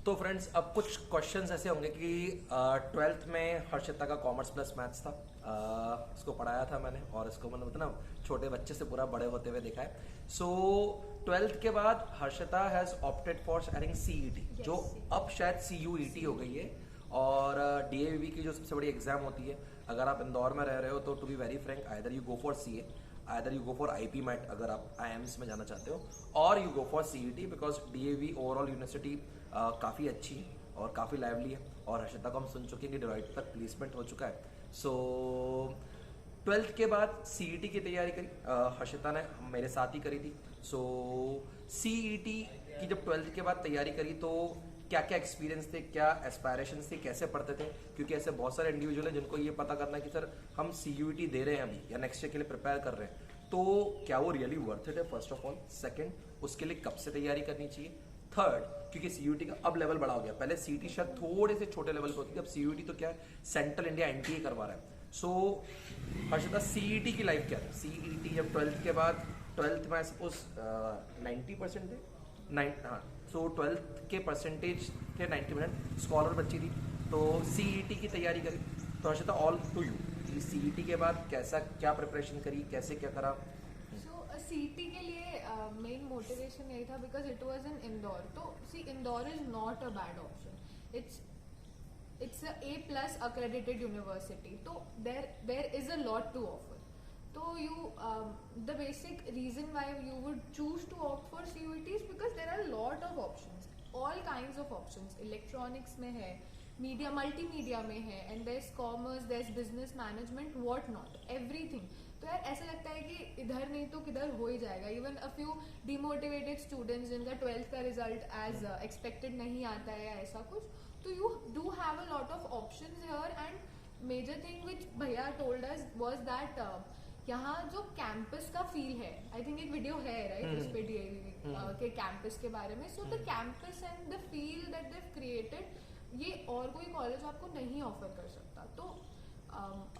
तो फ्रेंड्स अब कुछ क्वेश्चंस ऐसे होंगे कि ट्वेल्थ में हर्षिता का कॉमर्स प्लस मैथ्स था। इसको पढ़ाया था मैंने और इसको मैंने मतलब छोटे बच्चे से पूरा बड़े होते हुए देखा है। सो ट्वेल्थ के बाद Harshita has opted for I think CET, जो अब शायद सीयूईटी हो गई है। और डीएवी की जो सबसे बड़ी एग्जाम होती है, अगर आप इंदौर में रह रहे हो तो to be very frank either you go for CA, either you go for IPMAT अगर आप आईएम्स में जाना चाहते हो, और you go for CET because DAV overall university काफ़ी अच्छी है और काफ़ी लाइवली है। और हर्षिता को हम सुन चुके हैं कि डिलॉयट तक प्लेसमेंट हो चुका है। सो ट्वेल्थ के बाद सीईटी की तैयारी करी, हर्षिता ने मेरे साथ ही करी थी। सो सीईटी की जब ट्वेल्थ के बाद तैयारी करी तो क्या क्या एक्सपीरियंस थे, क्या एस्पायरेशंस थे, कैसे पढ़ते थे, क्योंकि ऐसे बहुत सारे इंडिविजुअल हैं जिनको ये पता करना है कि सर हम सीयूईटी दे रहे हैं अभी या नेक्स्ट ईयर के लिए प्रिपेयर कर रहे हैं, तो क्या वो रियली वर्थ इट है फर्स्ट ऑफ ऑल। सेकंड, उसके लिए कब से तैयारी करनी चाहिए। थर्ड, क्योंकि सीयूटी का अब लेवल बड़ा हो गया, पहले सीईटी शायद थोड़े से छोटे लेवल पे होती थी, अब सीयूटी तो क्या है सेंट्रल इंडिया एनटीए करवा रहा है। सो हर्षिता सीईटी की लाइफ क्या थी, सीईटी जब ट्वेल्थ के बाद, ट्वेल्थ में सपोज 90% थे, हाँ, सो ट्वेल्थ के परसेंटेज थे 90%, स्कॉलर बच्ची थी, तो सीईटी की तैयारी करी। तो Harshita all to you, CET के बाद कैसा क्या प्रिपरेशन करी, कैसे क्या करा। सो सीईटी के लिए मेन मोटिवेशन यही था because it was in Indore. तो see Indore is not a bad option, it's a A+ accredited university, so there is a lot to offer. So you the basic reason why you would choose to opt for CUET is because there are a lot of options, all kinds of options. Electronics में है, media multimedia में है, and there's commerce, there's business management, what not, everything. तो यार ऐसा लगता है कि इधर नहीं तो किधर हो ही जाएगा। Even a few demotivated students जिनका ट्वेल्थ का रिजल्ट एज एक्सपेक्टेड नहीं आता है या ऐसा कुछ, तो you do have a lot of options here. And major thing which भैया टोल्ड अस वाज दैट यहाँ जो कैंपस का फील है, आई थिंक एक वीडियो है राइट उस पे डीएवी के कैंपस के बारे में। So the campus and the feel that they created, ये और कोई कॉलेज आपको नहीं ऑफर कर सकता। तो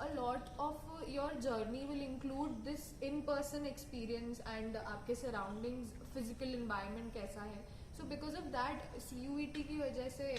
a lot of your journey will include this in-person experience and आपके surroundings, physical environment कैसा है। So because of that CUET की वजह से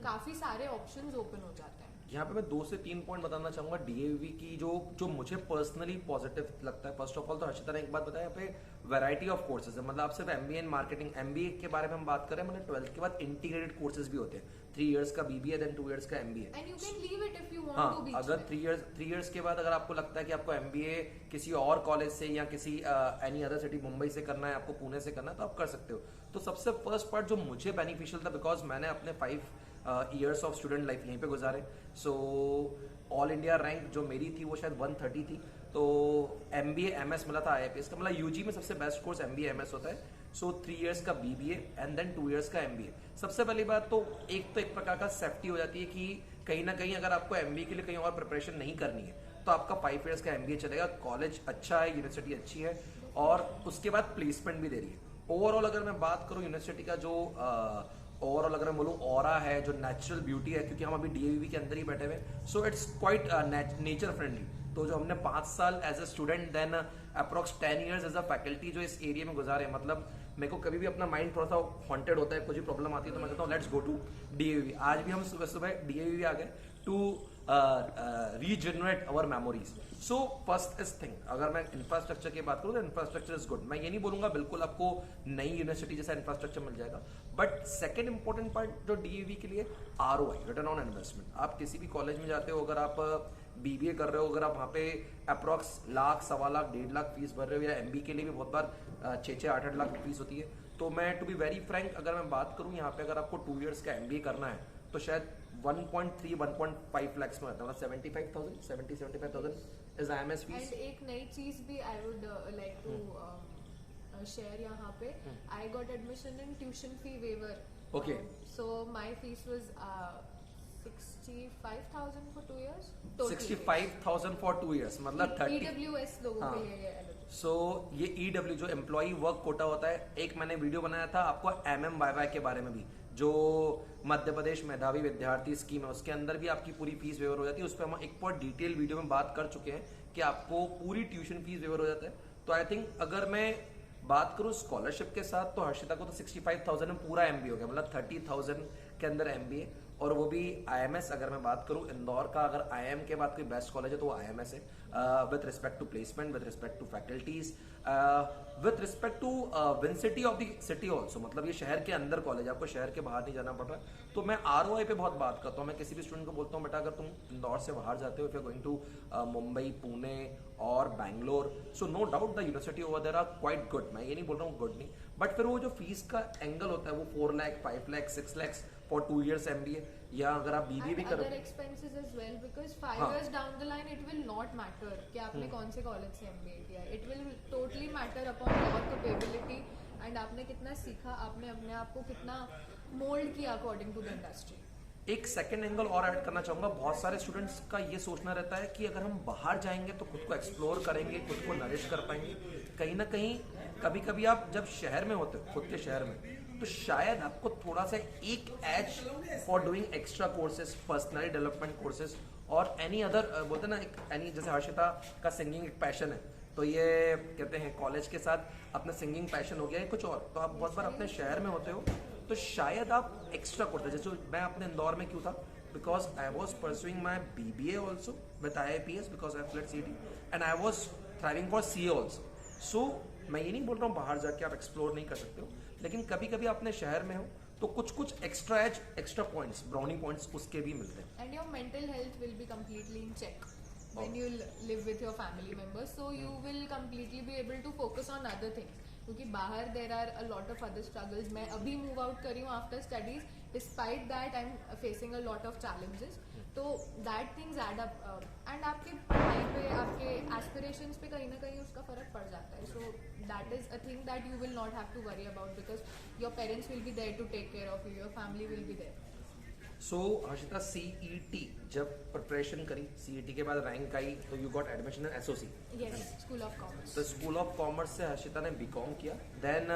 काफी सारे options open हो जाते हैं। यहाँ पे मैं 2 से 3 पॉइंट बताना चाहूंगा डीएवी की, जो मुझे पर्सनली पॉजिटिव लगता है। फर्स्ट ऑफ ऑल तो हर्षिता ने एक बात बताया, यहाँ पे वैरायटी ऑफ कोर्सेज है, मतलब आप सिर्फ एमबीए इन मार्केटिंग, एमबीए के बारे में हम बात करें, मतलब ट्वेल्थ के बाद इंटीग्रेटेड कोर्सेज भी होते हैं, 3 इयर्स का बीबीए देन 2 इयर्स का MBA. And you can leave it if you want हाँ, टू बी। अगर 3 इयर्स के बाद अगर आपको लगता है कि आपको एमबीए किसी और कॉलेज से या किसी एनी अदर सिटी, मुंबई से करना है, आपको पुणे से करना है, तो आप कर सकते हो। तो सबसे फर्स्ट पार्ट जो मुझे बेनिफिशियल था, बिकॉज मैंने अपने 5 ईयर्स ऑफ स्टूडेंट लाइफ यहीं पे गुजारे। सो ऑल इंडिया रैंक जो मेरी थी वो शायद 130 थी। तो एमबीए एमएस मिला था आईआईपीएस का, मतलब यूजी में सबसे बेस्ट कोर्स एमबीए एमएस होता है। सो 3 इयर्स का बीबीए एंड देन 2 इयर्स का एमबीए। सबसे पहली बात तो एक प्रकार का सेफ्टी हो जाती है कि कहीं ना कहीं अगर आपको एमबीए के लिए कहीं और प्रिपरेशन नहीं करनी है तो आपका 5 इयर्स का एमबीए चलेगा। कॉलेज अच्छा है, यूनिवर्सिटी अच्छी है और उसके बाद प्लेसमेंट भी दे रही है। ओवरऑल अगर मैं बात करूं यूनिवर्सिटी का, जो ओवरऑल अगर मैं बोलूं ऑरा है, जो नेचुरल ब्यूटी है, क्योंकि हम अभी डीएवी के अंदर ही बैठे हुए, so it's quite nature friendly. तो जो हमने 5 साल as a student then approx 10 years as a faculty जो इस एरिया में गुजारे, मतलब मेरे को कभी भी अपना माइंड थोड़ा सा हॉन्टेड होता है, कुछ भी प्रॉब्लम आती है तो मैं कहता हूँ लेट्स गो टू डीएवी। आज भी हम सुबह सुबह डीएवी आ गए to regenerate our memories. So first is thing, अगर मैं इंफ्रास्ट्रक्चर की बात करूँ तो इंफ्रास्ट्रक्चर इज गुड। मैं ये नहीं बोलूंगा बिल्कुल आपको नई यूनिवर्सिटी जैसा इंफ्रास्ट्रक्चर मिल जाएगा, बट सेकेंड इंपॉर्टेंट पार्ट जो डीएवी के लिए, ROI, रिटर्न ऑन इन्वेस्टमेंट। आप किसी भी कॉलेज में जाते हो, अगर आप बीबीए कर रहे हो, अगर आप वहाँ पे अप्रॉक्स लाख, 1.25 लाख, 1.5 लाख फीस भर रहे हो, या एमबी के लिए भी बहुत बार 6-6, 8-8 लाख फीस होती है, तो मैं टू बी वेरी फ्रैंक अगर मैं बात करूँ यहाँ पे, अगर आपको 2 इयर्स का एमबीए करना है तो शायद 1.3-1.5 लाख में आता है, 75,000 इज IMS फीस। एंड एक नई चीज भी I would like to share यहाँ पे, I got admission in tuition fee waiver. Okay. So my fees was 65,000 for 2 years. 65,000 for 2 years, मतलब 30। EWS लोगों के लिए eligible। सो ये EW जो एम्प्लॉय वर्क कोटा होता है, एक मैंने वीडियो बनाया था आपको MMYY के बारे में भी, जो मध्य प्रदेश मेधावी विद्यार्थी स्कीम है, उसके अंदर भी आपकी पूरी फीस वेवर हो जाती है। उस पर हम एक बहुत डिटेल वीडियो में बात कर चुके हैं कि आपको पूरी ट्यूशन फीस वेवर हो जाता है। तो आई थिंक अगर मैं बात करूँ स्कॉलरशिप के साथ, तो हर्षिता को तो 65,000 में पूरा MBA हो गया, मतलब 30,000 के अंदर MBA, और वो भी IMS। अगर मैं बात करूँ इंदौर का, अगर IIM के बाद कोई बेस्ट कॉलेज है तो वो IMS है, with respect to placement, with respect to faculties, with respect to विंसिटी ऑफ द सिटी ऑल्सो, मतलब ये शहर के अंदर कॉलेज, आपको शहर के बाहर नहीं जाना पड़ रहा है। तो मैं ROI पे बहुत बात करता हूँ, मैं किसी भी स्टूडेंट को बोलता हूँ बेटा अगर तुम इंदौर से बाहर जाते हो, if you are going to Mumbai, Pune और Bangalore, so no doubt the university over there are quite good, मैं ये नहीं बोल रहा हूँ गुड नहीं, बट फिर वो जो फीस का एंगल होता है वो 4 lakh, 5 lakh, 6 lakh for 2 years MBA, या अगर आप BBA भी करो, other expenses as well, because 5 हाँ. years down the line it will not matter कि आपने कौन से कॉलेज से MBA किया है. It will totally matter upon your capability and आपने कितना सीखा, आपने अपने आप को कितना मोल्ड किया according to the industry. एक सेकेंड एंगल और ऐड करना चाहूंगा। बहुत सारे स्टूडेंट्स का ये सोचना रहता है कि अगर हम बाहर जाएंगे तो खुद को एक्सप्लोर करेंगे, खुद को नरिश कर पाएंगे। कहीं ना कहीं कभी कभी आप जब शहर में होते हो, खुद के शहर में, तो शायद आपको थोड़ा सा एक edge for doing extra courses, personality development courses और एनी अदर, बोलते ना एक एनी, जैसे हर्षिता का सिंगिंग एक पैशन है, तो ये कहते हैं कॉलेज के साथ अपना सिंगिंग पैशन हो गया है कुछ और, तो आप बहुत बार अपने शहर में होते हो तो शायद आप एक्स्ट्रा कोर्सेज, जैसे मैं अपने इंदौर में क्यों था, because I was pursuing my BBA also with IIPS, because I felt CT and I was thriving for CA also. So मैं ये नहीं बोल रहा हूँ बाहर जाके आप एक्सप्लोर नहीं कर सकते हो, लेकिन कभी कभी अपने शहर में हो तो कुछ कुछ extra edge, extra points, brownie points उसके भी मिलते हैं। And your mental health will be completely in check when you live with your family members, so you will completely be able to focus on other things. क्योंकि बाहर there are a lot of other struggles. मैं अभी move out करी हूँ after studies, despite that I'm facing a lot of challenges. तो that things add up and आपके पढ़ाई पे, आपके aspirations पे कहीं ना कहीं उसका फर्क पड़ जाता है. So that is a thing that you will not have to worry about because your parents will be there to take care of you, your family will be there. So Harshita CET जब preparation करी, CET के बाद rank आई तो you got admission in SOC, Yes, School of Commerce. तो school of commerce से हर्षिता ने BCom किया, then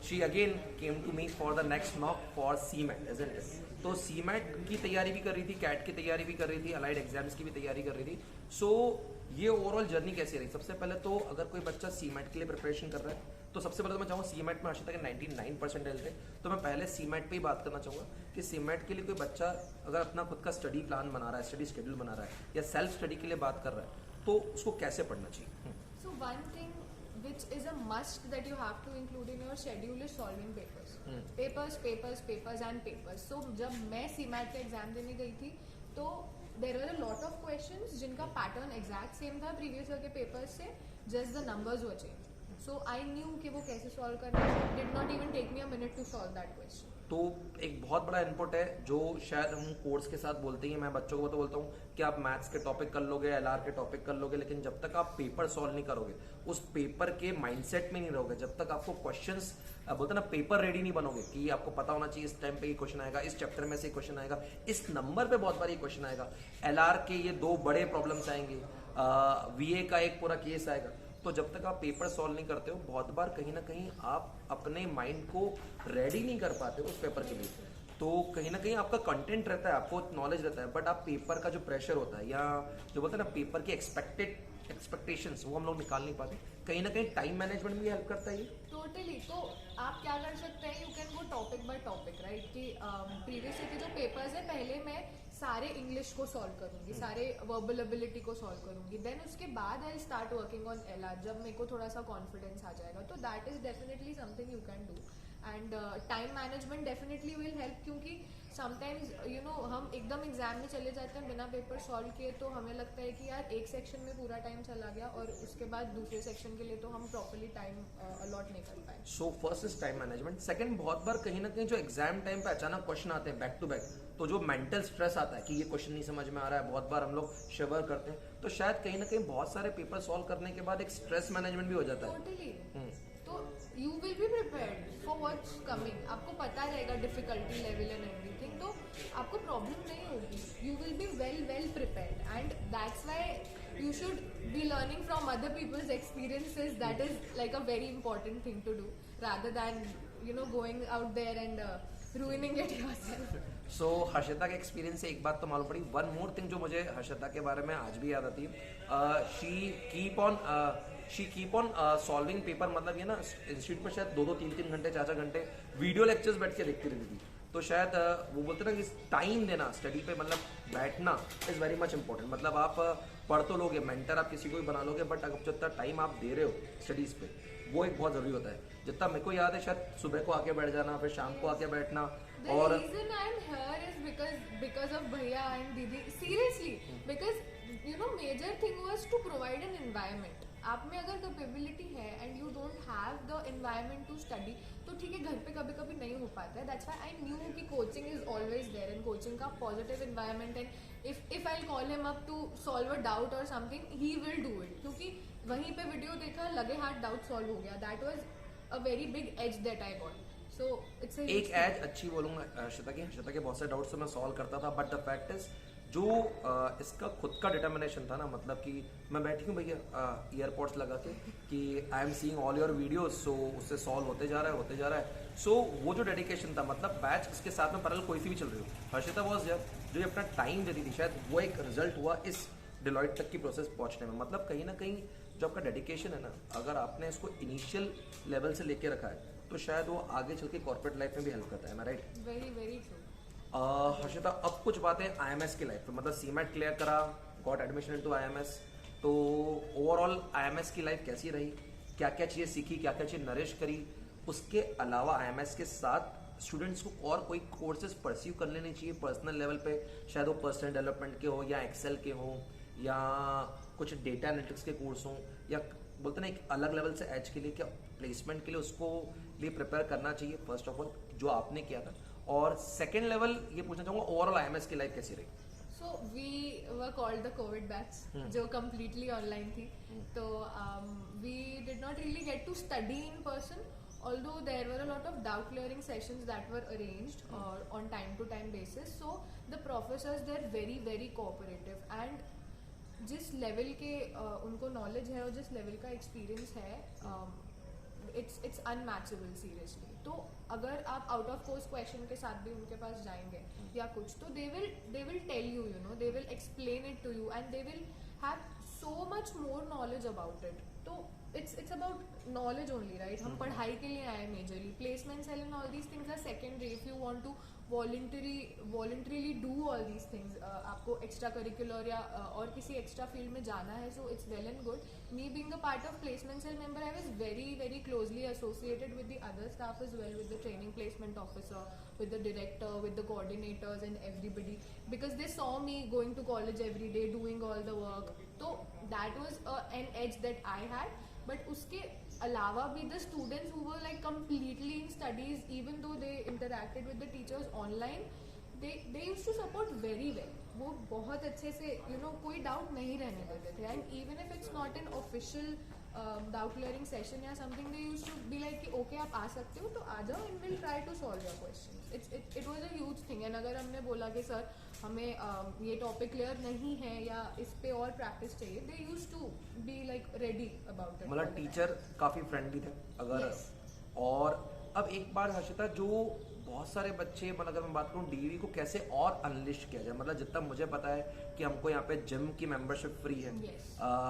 she again came to me for the next knock for CMAT, isn't it? तो CMAT की तैयारी भी कर रही थी, CAT की तैयारी भी कर रही थी, अलाइड एग्जाम्स की भी तैयारी कर रही थी। सो ये ओवरऑल जर्नी कैसी रही? सबसे पहले तो अगर कोई बच्चा CMAT के लिए प्रिपरेशन कर रहा है तो सबसे पहले तो मैं चाहूँगा, CMAT में हर्षिता के 99% थे, तो मैं पहले CMAT पे ही बात करना चाहूँगा कि CMAT के लिए कोई बच्चा अगर अपना खुद का स्टडी प्लान बना रहा है, स्टडी शेड्यूल बना रहा है या सेल्फ स्टडी के लिए बात कर रहा है तो उसको कैसे पढ़ना चाहिए? So one thing which is a must that you have to include in your schedule is solving papers. Papers, papers, papers and papers. So जब मैं CMAT का एग्जाम देने गई थी तो there were a lot of questions जिनका pattern exact same था previous year के पेपर्स से, just the numbers were changed. So I knew कि वो कैसे सॉल्व करना है. It did not even take me a minute to solve that question. तो एक बहुत बड़ा इनपुट है जो शायद हम कोर्स के साथ बोलते हैं, मैं बच्चों को तो बोलता हूँ कि आप मैथ्स के टॉपिक कर लोगे, LR के टॉपिक कर लोगे, लेकिन जब तक आप पेपर सॉल्व नहीं करोगे, उस पेपर के माइंडसेट में नहीं रहोगे, जब तक आपको क्वेश्चंस, बोलते ना पेपर रेडी नहीं बनोगे कि आपको पता होना चाहिए इस टाइम पे ये क्वेश्चन आएगा, इस चैप्टर में से क्वेश्चन आएगा, इस नंबर पे बहुत बार ये क्वेश्चन आएगा, LR के ये 2 बड़े प्रॉब्लम्स आएंगे, VA का एक पूरा केस आएगा, तो जब तक आप पेपर सॉल्व नहीं करते हो बहुत बार कहीं ना कहीं आप अपने माइंड को रेडी नहीं कर पाते हो उस पेपर के लिए। तो कहीं ना कहीं आपका कंटेंट रहता है, आपको नॉलेज रहता है, बट आप पेपर का जो प्रेशर होता है या जो बोलते हैं ना पेपर की एक्सपेक्टेशंस, वो हम लोग निकाल नहीं पाते। कहीं ना कहीं टाइम मैनेजमेंट भी हेल्प करता है ये। टोटली। तो आप क्या कर सकते हैं, you can go topic by topic, right? कि प्रीवियस ईयर के जो पेपर्स है पहले मैं सारे इंग्लिश को सॉल्व करूंगी, सारे वर्बल एबिलिटी को सॉल्व करूंगी, देन उसके बाद I start working on LR जब मेरे को थोड़ा सा कॉन्फिडेंस आ जाएगा। तो that is definitely something you can do and time management definitely will help, क्योंकि समटाइम्स यू नो हम एकदम एग्जाम में चले जाते हैं बिना पेपर सॉल्व किए, तो हमें लगता है कि यार एक सेक्शन में पूरा टाइम चला गया और उसके बाद दूसरे सेक्शन के लिए तो हम प्रॉपर्ली टाइम अलॉट नहीं कर पाए। सो first is time management. Second, बहुत बार कहीं ना कहीं जो एग्जाम टाइम पे अचानक क्वेश्चन आते हैं बैक टू बैक, तो जो मेंटल स्ट्रेस आता है कि ये क्वेश्चन नहीं समझ में आ रहा है, बहुत बार हम लोग शिवर करते हैं, तो शायद कहीं ना कहीं बहुत सारे पेपर सॉल्व करने के बाद एक स्ट्रेस मैनेजमेंट भी हो जाता है। टोटली। तो you will be prepared for what's coming, आपको पता रहेगा डिफिकल्टी लेवल एंड एवरीथिंग, तो आपको प्रॉब्लम नहीं होगी, you will be well prepared and that's why you should be learning from other people's experiences, that is like a very important thing to do rather than you know going out there and ruining it yourself. So Harshita के experience से एक बात तो मालूम पड़ी, one more thing जो मुझे हर्षिता के बारे में आज भी याद आती है, she keep on she keep on solving paper, मतलब ये ना इंस्टीट्यूट में शायद 2-3 घंटे 4 घंटे वीडियो लेक्चर्स बैठ के देखती रहती थी। तो शायद वो बोलते ना कि टाइम देना स्टडी पे, मतलब बैठना इज़ वेरी मच इंपॉर्टेंट। मतलब आप पढ़ तो लोगे, मेंटर आप किसी को भी बना लोगे, बट अगर जितना टाइम आप दे रहे हो स्टडीज़ पे वो एक बहुत ज़रूरी होता है। जितना मेरे को याद है शायद सुबह को आके बैठ जाना, फिर शाम को आके बैठना। The और reason I'm here is because of Bhaiya and Didi. Seriously, because major thing was to provide an environment. आप में अगर कैपेबिलिटी है and you don't have the environment to study, तो ठीक है घर पे कभी कभी नहीं हो पाता है। दैट्स व्हाई आई न्यू कि coaching is always there, and coaching का positive environment, and if I call him up to solve a doubt or something, he will do it, क्योंकि वहीं पे वीडियो देखा, लगे हाथ डाउट सॉल्व हो गया। That was a very big edge that I got. So it's एक edge अच्छी बोलूंगा हर्षिता के बहुत सारे डाउट्स तो मैं सॉल्व करता था, बट द फैक्ट इज जो इसका खुद का डिटर्मिनेशन था ना, मतलब कि मैं बैठी हूँ भैया ईयरपॉड्स लगा के कि I am seeing all your videos, so उससे सॉल्व होते जा रहा है। सो वो जो डेडिकेशन था, मतलब बैच इसके साथ में पैरेलल कोई सी भी चल रही हो, हर्षिता वॉज यार जो ये अपना टाइम देती थी, शायद वो एक रिजल्ट हुआ इस डिलॉयट तक की प्रोसेस पहुंचने में। मतलब कहीं ना कहीं जो आपका डेडिकेशन है ना, अगर आपने इसको इनिशियल लेवल से लेके रखा है तो शायद वो आगे चल के कॉर्पोरेट लाइफ में भी हेल्प करता है। मैं right? Very very true. Harshita अब कुछ बातें आईएमएस की लाइफ पे, मतलब सीमेट क्लियर करा, गॉट एडमिशन इनटू आईएमएस, तो ओवरऑल आईएमएस की लाइफ कैसी रही, क्या क्या चीज़ें सीखी, क्या क्या चीज़ नरिश करी, उसके अलावा आईएमएस के साथ स्टूडेंट्स को और कोई कोर्सेज परस्यू कर लेने चाहिए पर्सनल लेवल पे, शायद वो पर्सनल डेवलपमेंट के हो या एक्सेल के हो या कुछ डेटा एनालिटिक्स के कोर्स हों, या बोलते ना एक अलग लेवल से एज के लिए क्या प्लेसमेंट के लिए उसको लिए प्रिपेयर करना चाहिए, फर्स्ट ऑफ ऑल जो आपने किया था। और सेकेंड लेवल ये पूछना चाहूँगा ओवरऑल आईएमएस की लाइफ कैसी रही? So we were called the COVID batch, जो completely online थी। तो we did not really get to study in person, although there were a lot of doubt clearing sessions that were arranged on time to time basis. So the professors, they're very very cooperative, and जिस level के उनको knowledge है और जिस level का experience है, it's unmatchable seriously. तो अगर आप आउट ऑफ कोर्स क्वेश्चन के साथ भी उनके पास जाएंगे या कुछ, तो they will tell you, they will explain it to you, and they will have so much more knowledge about it. तो it's about knowledge only, right? हम पढ़ाई के लिए आए majorly, placement cell and all these things are secondary. If you want to voluntarily do all these things, आपको extra curricular या और किसी एक्स्ट्रा फील्ड में जाना है, so it's well and good. Me being a part of placement cell member, I was very very closely associated with the other staff as well, with the training placement officer, with the director, with the coordinators and everybody, because they saw me going to college every day, doing all the work. So that was an edge that I had. But uske alawa bhi, the students who were like completely in studies, even though they interacted with the teachers online, they used to support very well. वो बहुत अच्छे से कोई doubt नहीं रहने देते थे, and even if it's not an official doubt clearing session या समथिंग, they used to be like कि ओके आप आ सकते हो तो आ जाओ, and will try to solve your questions. It was a huge thing. And अगर हमने बोला कि सर हमें ये टॉपिक क्लियर नहीं है या इस पे और प्रैक्टिस चाहिए, they used to be like ready about it. मतलब टीचर काफी फ्रेंडली थे अगर Yes. और अब एक बार हर्षिता, जो बहुत सारे बच्चे, मतलब अगर मैं बात करूँ डीवी को कैसे और अनलिश किया जाए, मतलब जितना मुझे पता है कि हमको यहाँ पे जिम की मेंबरशिप फ्री है, Yes.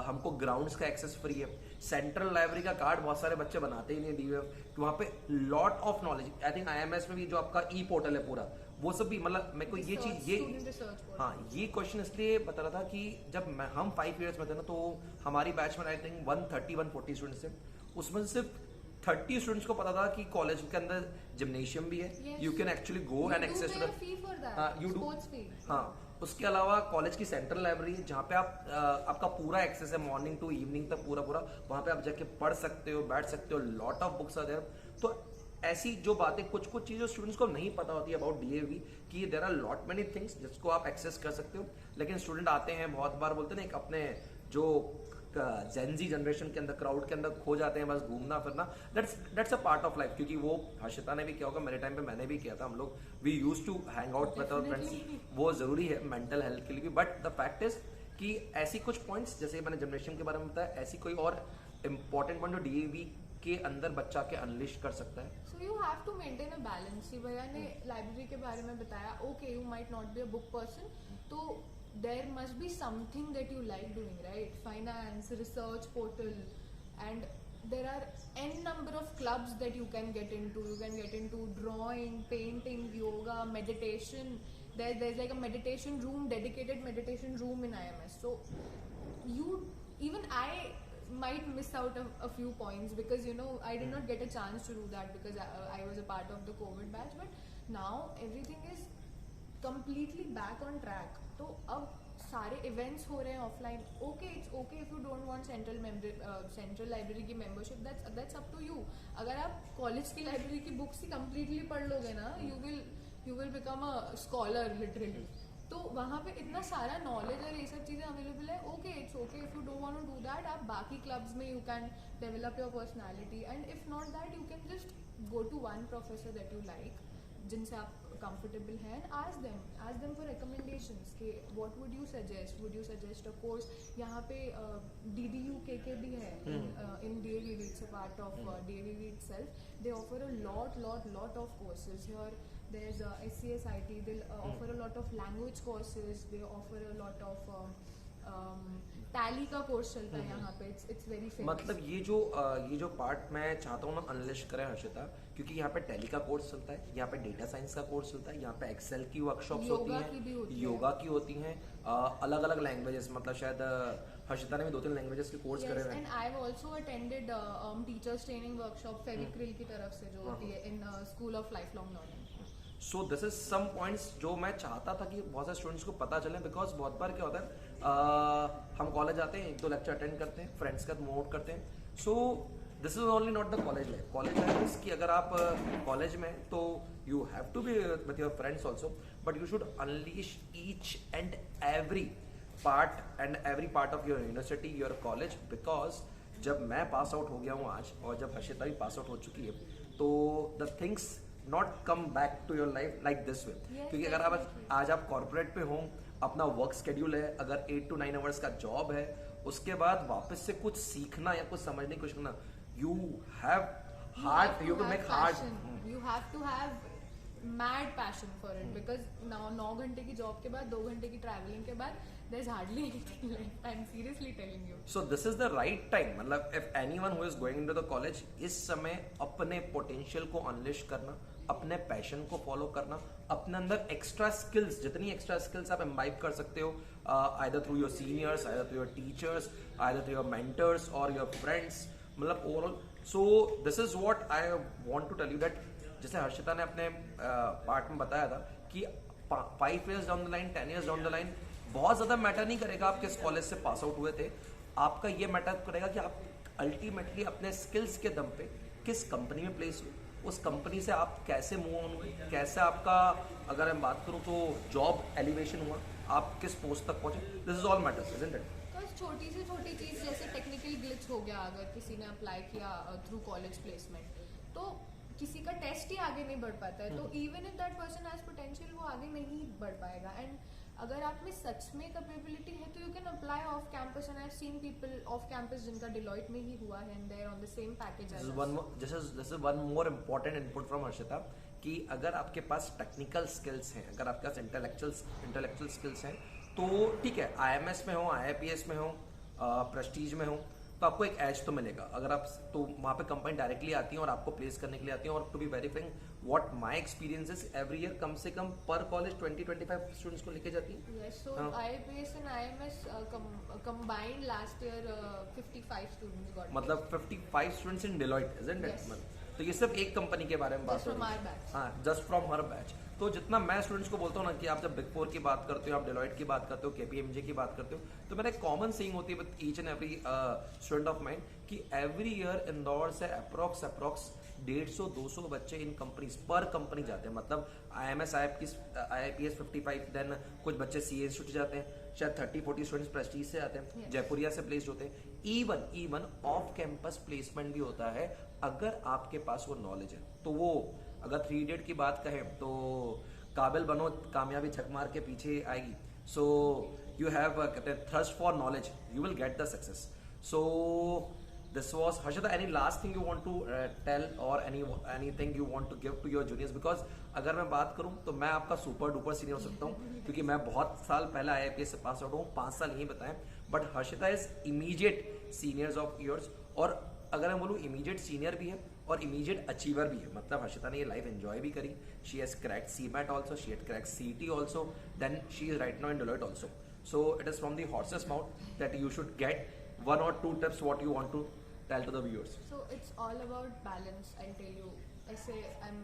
हमको ग्राउंड्स का एक्सेस फ्री है, सेंट्रल लाइब्रेरी का कार्ड बहुत सारे बच्चे बनाते ही नहीं डीवी, तो वहाँ पे lot of knowledge. I think IMS में भी जो आपका ई पोर्टल है पूरा, वो सब भी, मतलब मेरे को ये चीज ये क्वेश्चन इसलिए बता रहा था कि जब हम 5 इयर्स में थे ना, तो हमारी बैच में आई थिंक 130-140 स्टूडेंट्स थे, उसमें से सिर्फ 30 स्टूडेंट्स को पता था कि कॉलेज के अंदर जिम्नेशियम भी है, you can actually go and access to the, you do, हाँ। उसके अलावा कॉलेज की सेंट्रल लाइब्रेरी, जहाँ पे आपका पूरा एक्सेस है मॉर्निंग टू इवनिंग तक, पूरा वहाँ पे आप जाके पढ़ सकते हो, बैठ सकते हो, lot of books are there. तो ऐसी जो बातें, कुछ चीजें स्टूडेंट्स को नहीं पता होती है अबाउट डीएवी, कि there are lot many things जिसको आप एक्सेस कर सकते हो, लेकिन स्टूडेंट आते हैं बहुत बार बोलते हैं ना, एक अपने जो जेनजी जनरेशन के अंदर, क्राउड के अंदर खो जाते हैं, बस घूमना फिरना, that's a part of life. क्योंकि वो हर्षिता ने भी किया होगा, मेरे टाइम पे मैंने भी किया था, हम लोग we used to hang out with our friends, वो जरूरी है मेंटल हेल्थ के लिए भी। बट द फैक्ट इज कि ऐसी कुछ पॉइंट्स, जैसे मैंने जिम्नेशियम के बारे में बताया, ऐसी कोई और इंपॉर्टेंट पॉइंट जो डीएवी के अंदर बच्चा के अनलिश कर सकता है? So you have to maintain a balance. भैया ने लाइब्रेरी के बारे में बताया, okay you might not be a book person, तो there must be something that you like doing, right? Finance, research portal, and there are n number of clubs that you can get into. You can get into drawing, painting, yoga, meditation. There's like a meditation room, dedicated meditation room in IMS. So even I might miss out a few points because I did not get a chance to do that because I was a part of the COVID batch. But now everything is completely back on track. तो अब सारे events हो रहे हैं offline. Okay, it's okay if you don't want central library की membership, that's up to you. अगर आप college की लाइब्रेरी की बुक्स ही कम्प्लीटली पढ़ लोगे ना, you will become a scholar literally. तो वहाँ पे इतना सारा नॉलेज और ये सब चीज़ें अवेलेबल है. Okay, it's okay if you don't want to do that. आप बाकी क्लब्स में you can develop your personality, and if not that you can just go to one professor that you like, जिनसे आप comfortable हैं, and ask them for recommendations कि what would you suggest a course. यहाँ पे DDU KK भी है in DAVV. It's a part of DAVV itself. They offer a lot of courses here. There's SCSIT. They'll offer a lot of language courses. They offer a lot of tally का course चलता है यहाँ पे. It's very famous. मतलब ये जो part मैं चाहता हूँ ना अनलिश करें हर्षिता, क्योंकि यहाँ पे टैली का कोर्स चलता है, यहाँ पे डेटा साइंस का कोर्स चलता है, यहाँ पे एक्सेल की वर्कशॉप्स होती हैं, योगा की होती हैं, अलग अलग लैंग्वेजेस. मतलब शायद हर्षिता ने भी 2-3 लैंग्वेजेस के कोर्स करे हुए हैं. And I have also attended teachers training workshop Fevicryl की तरफ से जो होती है in school of lifelong learning. So this is some points जो मैं चाहता था कि बहुत सारे स्टूडेंट्स को पता चले. बिकॉज बहुत बार क्या होता है, हम कॉलेज आते हैं, 1-2 लेक्चर अटेंड करते हैं, फ्रेंड्स का मूव आउट करते हैं. So this is only not the college life. College life is कि अगर आप कॉलेज में तो you have to be with your friends also, but you should unleash each and every part of your university, your college. Because जब मैं pass out हो गया हूँ आज, और जब हर्षिता भी पास आउट हो चुकी है, तो the things not come back to your life like this way. क्योंकि अगर आप आज आप कॉर्पोरेट पे हो, अपना वर्क स्केड्यूल है, अगर 8 to 9 आवर्स का जॉब है, उसके बाद वापस से कुछ सीखना या कुछ समझने की कोशिश करना, you have to make hard. You have to have mad passion for it, because now 9 घंटे की जॉब के बाद 2 घंटे की ट्रैवलिंग के बाद there's hardly anything left. I'm seriously telling you. So this is the right time. मतलब if anyone who is going into the college, इस समय अपने पोटेंशियल को अनलिश करना, अपने पैशन को फॉलो करना, अपने अंदर एक्स्ट्रा स्किल्स, जितनी एक्स्ट्रा स्किल्स आप इम्बाइब कर सकते हो, either through your seniors, either through your teachers, either through your mentors or your friends, मतलब overall. So this is what I want to tell you that जैसे हर्षिता ने अपने part में बताया था कि 5 years down the line, 10 years down the line बहुत ज्यादा मैटर नहीं करेगा आप किस कॉलेज से पास आउट हुए थे. आपका ये मैटर करेगा कि आप अल्टीमेटली अपने स्किल्स के दम पे किस कंपनी में प्लेस हुए, उस कंपनी से आप कैसे मूव ऑन हुए, कैसे आपका, अगर मैं बात करूँ तो जॉब एलिवेशन हुआ, आप किस पोस्ट तक पहुंचे. This is all matters, isn't it? छोटी से छोटी चीज जैसे टेक्निकल ग्लिच हो गया, अगर किसी ने अप्लाई किया थ्रू कॉलेज प्लेसमेंट, तो किसी का टेस्ट ही आगे नहीं बढ़ पाता है. तो even if that person has potential, वो आगे नहीं बढ़ पाएगा. एंड अगर आप में सच में कैपेबिलिटी है तो you can apply off campus. And I have seen people off campus जिनका डिलॉयट में ही हुआ है, and they are on the same package as us. This is one more important input from Harshita कि अगर आपके पास टेक्निकल स्किल्स हैं, अगर आपके पास इंटेलेक्चुअल स्किल्स हैं, तो ठीक है, IMS में हो, IIPS में हो, प्रेस्टीज में हो, तो आपको एक एज तो मिलेगा. अगर आप तो वहाँ पे कंपनी डायरेक्टली आती है और आपको प्लेस करने के लिए आती है. और to be very frank, what my experience is, every year कम से कम पर कॉलेज 20-25 स्टूडेंट्स को लेके जाती है. Yes, so IIPS and IMS combined last year 55 students got. मतलब 55 students in Deloitte, isn't it? Yes. तो ये सब एक कंपनी के बारे में बात हो रही है. हाँ, जस्ट फ्रॉम हर बैच. तो जितना मैं स्टूडेंट्स को बोलता हूँ ना कि आप जब बिग 4 की बात करते हो, आप Deloitte की बात करते हो, KPMG की बात करते हो, तो मेरा एक कॉमन सेइंग होती है with each and every student of mind कि एवरी ईयर इंदौर से अप्रॉक्स 150-200 बच्चे इन कंपनीज पर कंपनी जाते हैं. मतलब IMS IIPS 55, देन कुछ बच्चे CA इंस्टीट्यूट जाते हैं, शायद 30-40 स्टूडेंट्स प्रेस्टीज से आते हैं, जयपुरिया से प्लेस्ड होते हैं. इवन ऑफ कैंपस प्लेसमेंट भी होता है अगर आपके पास वो नॉलेज है. तो वो अगर 3 Idiot की बात कहें तो काबिल बनो, कामयाबी झक मार के पीछे आएगी. सो यू हैव कहते हैं thirst for knowledge, you will get the success. So this was Harshita. Any last thing you want to tell or anything you want to give to your juniors? Because अगर मैं बात करूं तो मैं आपका super duper senior हो सकता हूं क्योंकि मैं बहुत साल पहले IIPS से पास आउट हूं, 5 साल यहीं बताएं. But Harshita is immediate seniors of yours. और अगर मैं बोलूँ इमीडिएट सीनियर भी है और इमीडिएट अचीवर भी है, मतलब हर्षिता ने ये लाइफ एंजॉय भी करी. She has cracked CMAT also, she had cracked CET also, then she is right now in Deloitte also. So it is from the horse's mouth that you should get 1 or 2 tips what you want to tell to the viewers. So it's all about balance, I'll tell you. I say I'm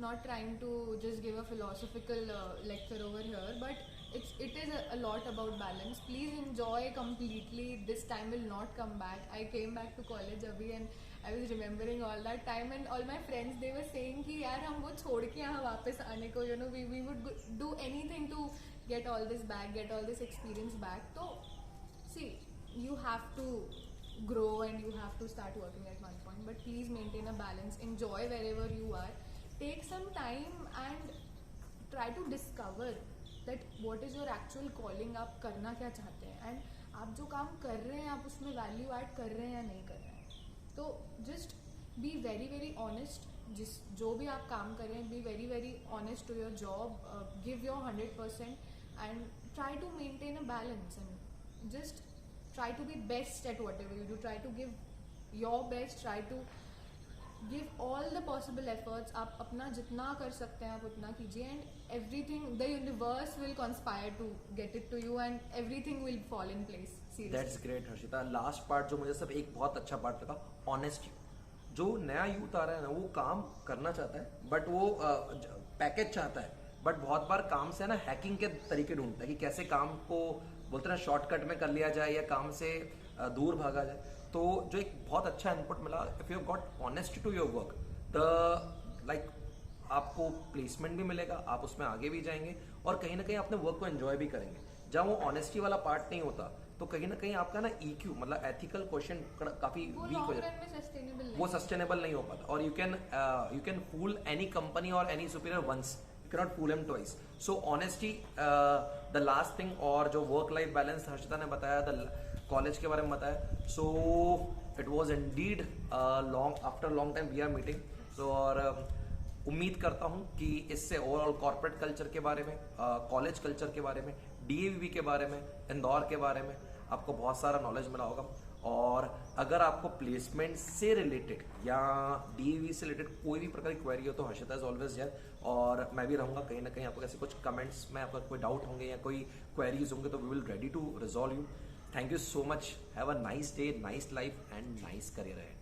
not trying to just give a philosophical lecture over here, but it is a lot about balance. Please enjoy completely. This time will not come back. I came back to college abhi and I was remembering all that time, and all my friends, they were saying कि यार हम वो छोड़ के यहाँ वापस आने को, you know, we would do anything to get all this back, get all this experience back. So see, you have to grow and you have to start working at one point, but please maintain a balance. Enjoy wherever you are. Take some time and try to discover that what is your actual calling. आप करना क्या चाहते हैं, and आप जो काम कर रहे हैं आप उसमें वैल्यू ऐड कर रहे हैं या नहीं कर रहे हैं. तो just be very very honest. जो भी आप काम करें, be very very honest to your job, give your 100% and try to maintain a balance and just try to be best at whatever you do. Try to give your best, try to give all the possible efforts. आप अपना जितना कर सकते हैं आप उतना कीजिए, and everything, the universe will conspire to get it to you and everything will fall in place. Seriously. That's great Harshita. Last part जो मुझे सब एक बहुत अच्छा पार्ट लगा, ऑनेस्टी. जो नया यूथ आ रहा है ना, वो काम करना चाहता है बट वो पैकेज चाहता है, बट बहुत बार काम से ना हैकिंग के तरीके ढूंढता है कि कैसे काम को बोलते हैं शॉर्टकट में कर लिया जाए या काम से दूर भागा जाए. तो जो एक बहुत अच्छा इनपुट मिला, if you got honest to your work, the like आपको प्लेसमेंट भी मिलेगा, आप उसमें आगे भी जाएंगे और कहीं ना कहीं अपने वर्क को एंजॉय भी करेंगे. जब वो ऑनेस्टी वाला पार्ट नहीं होता तो कहीं ना कहीं आपका ना EQ मतलब एथिकल क्वेश्चन काफी वीक हो जाता है, वो सस्टेनेबल नहीं हो पाता. और you can fool any company or any superior ones, you cannot fool him twice. So honesty, the last thing. और जो work life balance हर्षिता ने बताया, the कॉलेज के बारे में बताया. So it was indeed after long time we are meeting. So और उम्मीद करता हूँ कि इससे ओवरऑल कॉर्पोरेट कल्चर के बारे में, कॉलेज कल्चर के बारे में, DAVV के बारे में, इंदौर के बारे में आपको बहुत सारा नॉलेज मिला होगा. और अगर आपको प्लेसमेंट से रिलेटेड या DAVV से रिलेटेड कोई भी प्रकार की क्वेरी हो तो हर्षिता इज ऑलवेज हियर, और मैं भी रहूँगा. कहीं ना कहीं आपको ऐसे कुछ कमेंट्स में आपका कोई डाउट होंगे या कोई क्वेरीज होंगे तो we will ready to resolve you. Thank you so much. Have a nice day, nice life and nice career है.